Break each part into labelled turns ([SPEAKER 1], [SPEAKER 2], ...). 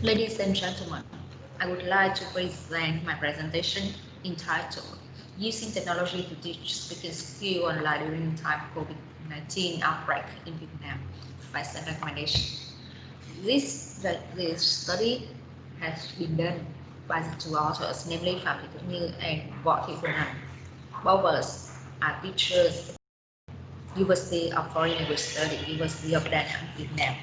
[SPEAKER 1] Ladies and gentlemen, I would like to present my presentation entitled Using Technology to Teach Speaking Skill Online During Time of COVID-19 Outbreak in Vietnam by some recommendation. This study has been done by the two authors, namely Phạm Thị Tuyết Như and Võ Thị Phương Hằng. Both of us are teachers University of Foreign Language Study, University of Da Nang, Vietnam.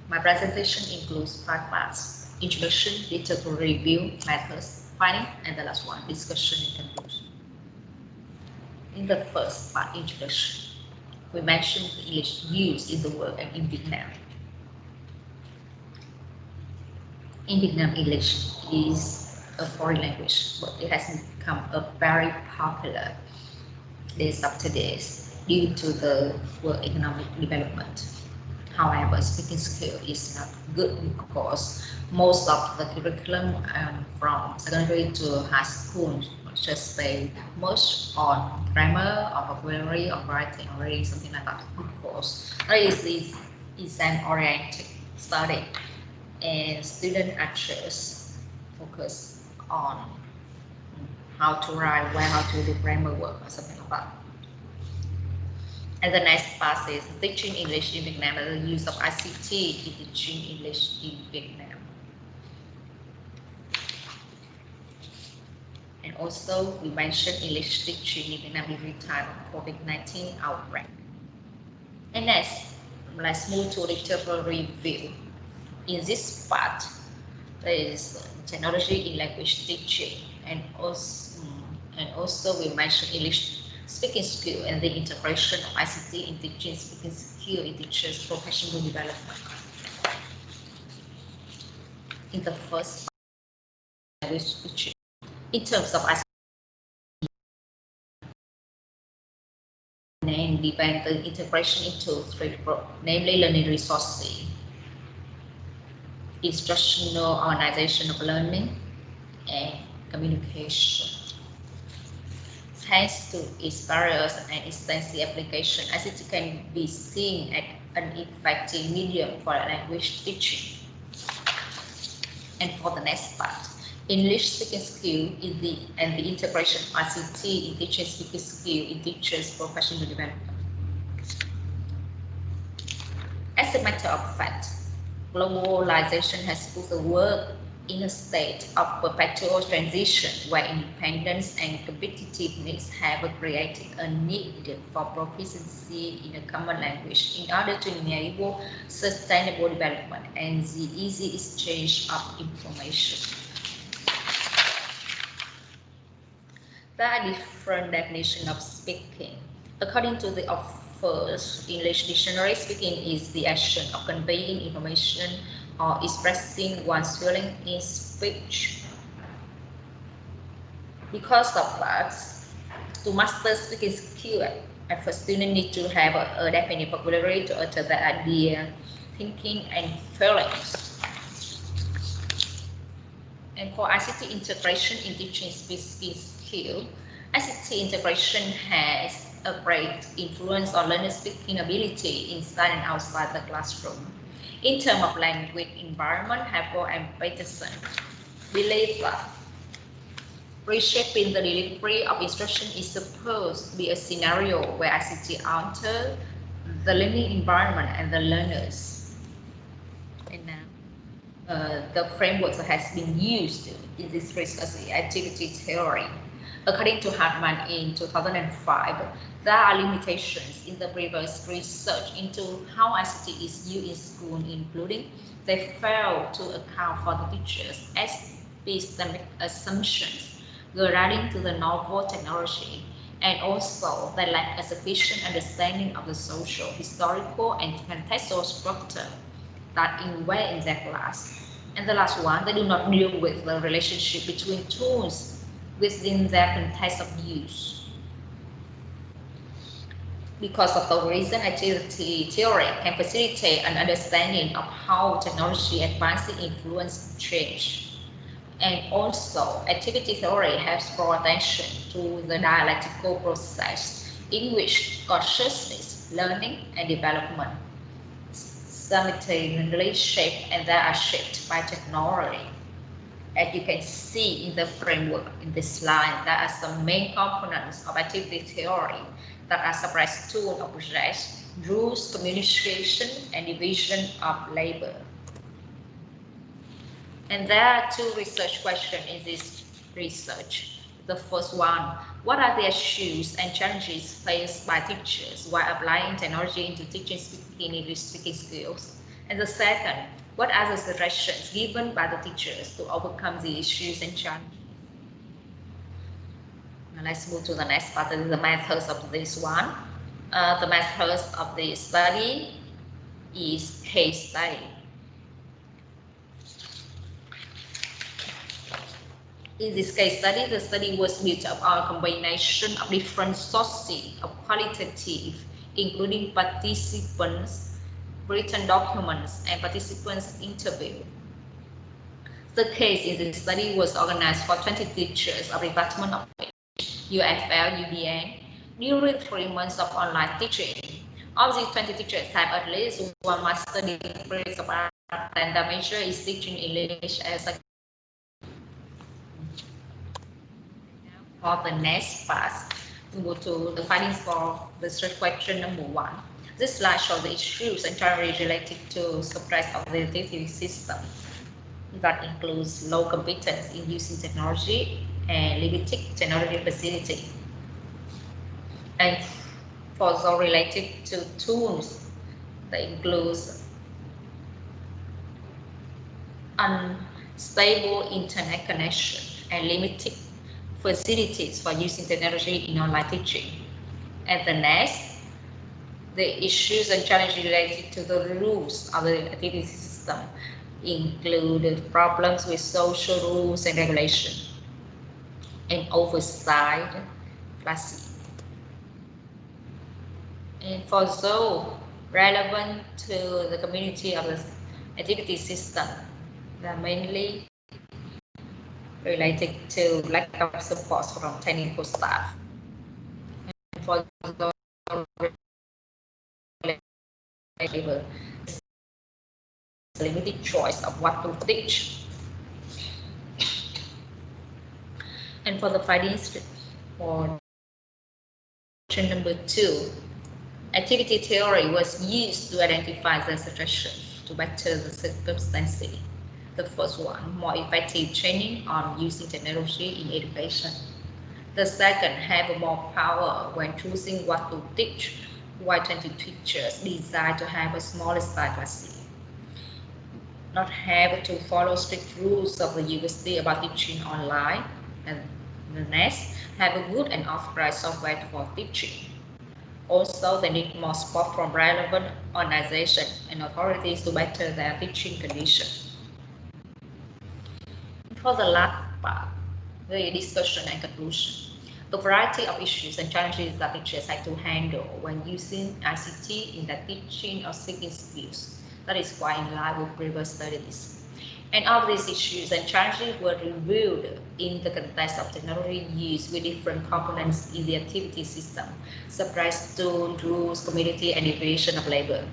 [SPEAKER 1] My presentation includes 5 parts: introduction, literature review, methods, finding, and the last one, discussion and conclusion. In the first part, introduction, we mentioned the English used in the world and in Vietnam. In Vietnam, English is a foreign language, but it has become a very popular days after days due to the world economic development. However, speaking skill is not good because most of the curriculum from secondary to high school just say much on grammar or vocabulary or writing or reading, something like that, because this is an oriented study and students are just focus on how to write, well, how to do grammar work or something like that. And the next part is teaching English in Vietnam and the use of ICT in teaching English in Vietnam. And also, we mentioned English teaching in Vietnam during time of COVID-19 outbreak. And next, let's move to literature review. In this part, there is technology in language teaching, and also we mentioned English speaking skill and the integration of ICT in teaching speaking skill in teachers' professional development. In the first part, language teaching, in terms of ICT, and depend the integration into 3 groups, namely learning resources, instructional organization of learning, and communication. Thanks to its various and extensive application, ICT can be seen as an effective medium for language teaching. And for the next part, English speaking skill and the integration of ICT in teaching speaking skill in teachers' professional development. As a matter of fact, globalization has put the world in a state of perpetual transition where independence and competitiveness have created a need for proficiency in a common language in order to enable sustainable development and the easy exchange of information. There are different definitions of speaking. According to the first English dictionary, speaking is the action of conveying information or expressing one's feeling in speech. Because of that, to master speaking skill, a first student needs to have a definite vocabulary to utter the idea, thinking, and feelings. And for ICT integration in teaching speaking skill, ICT integration has a great influence on learners' speaking ability inside and outside the classroom. In terms of language environment, Harpo and Peterson believe that reshaping the delivery of instruction is supposed to be a scenario where ICT alter the learning environment and the learners. And now, the framework that has been used in this research is activity theory. According to Hartman in 2005, there are limitations in the previous research into how ICT is used in school, including they fail to account for the teachers' epistemic assumptions regarding to the novel technology, and also they lack a sufficient understanding of the social, historical, and contextual structure that involved in their class. And the last one, they do not deal with the relationship between tools within their context of use. Because of the reason, activity theory can facilitate an understanding of how technology advancing influence change. And also, activity theory helps draw attention to the dialectical process in which consciousness, learning, and development simultaneously shaped, and they are shaped by technology. As you can see in the framework in this slide, there are some main components of activity theory that are suppressed tool of objects, rules, communication, and division of labor. And there are two research questions in this research. The first one, what are the issues and challenges faced by teachers while applying technology into teaching speaking English speaking skills? And the second, what are the suggestions given by the teachers to overcome the issues and challenges? Now let's move to the next part, the methods of this one. The methods of the study is case study. In this case study, the study was built up on a combination of different sources of qualitative, including participants' written documents and participants' interview. The case in this study was organized for 20 teachers of the Department of UFL, UDN, during 3 months of online teaching. Of these 20 teachers have at least one master degree of art, and the major is teaching English as a. For the next part, we go to the findings for the research question number 1. This slide shows the issues and challenges related to suppressed authoritative system that includes low competence in using technology and limited technology facility. And for those related to tools, that includes unstable internet connection and limited facilities for using technology in online teaching. And the next, the issues and challenges related to the rules of the activity system include problems with social rules and regulation and oversight classing. And for those relevant to the community of the activity system, they are mainly related to lack of support from technical staff. And for the limited choice of what to teach. And for the findings for question number 2, activity theory was used to identify the situation to better the circumstances. The first one, more effective training on using technology in education. The second, have more power when choosing what to teach, while 20 teachers decide to have a smaller style class. Not have to follow strict rules of the university about teaching online. And the next, have a good and authorized software for teaching. Also, they need more support from relevant organizations and authorities to better their teaching conditions. For the last part, the discussion and conclusion. The variety of issues and challenges that teachers have to handle when using ICT in their teaching or speaking skills. That is quite in line with previous studies. And all these issues and challenges were reviewed in the context of technology use with different components in the activity system, such as tools, rules, community, and division of labor.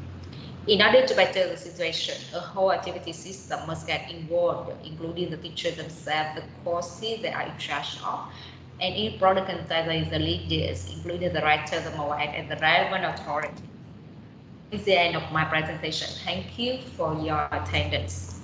[SPEAKER 1] In order to better the situation, a whole activity system must get involved, including the teachers themselves, the courses they are in charge of, and in product content, the leaders, including the writer, the MOAC, and the relevant authority. This is the end of my presentation. Thank you for your attendance.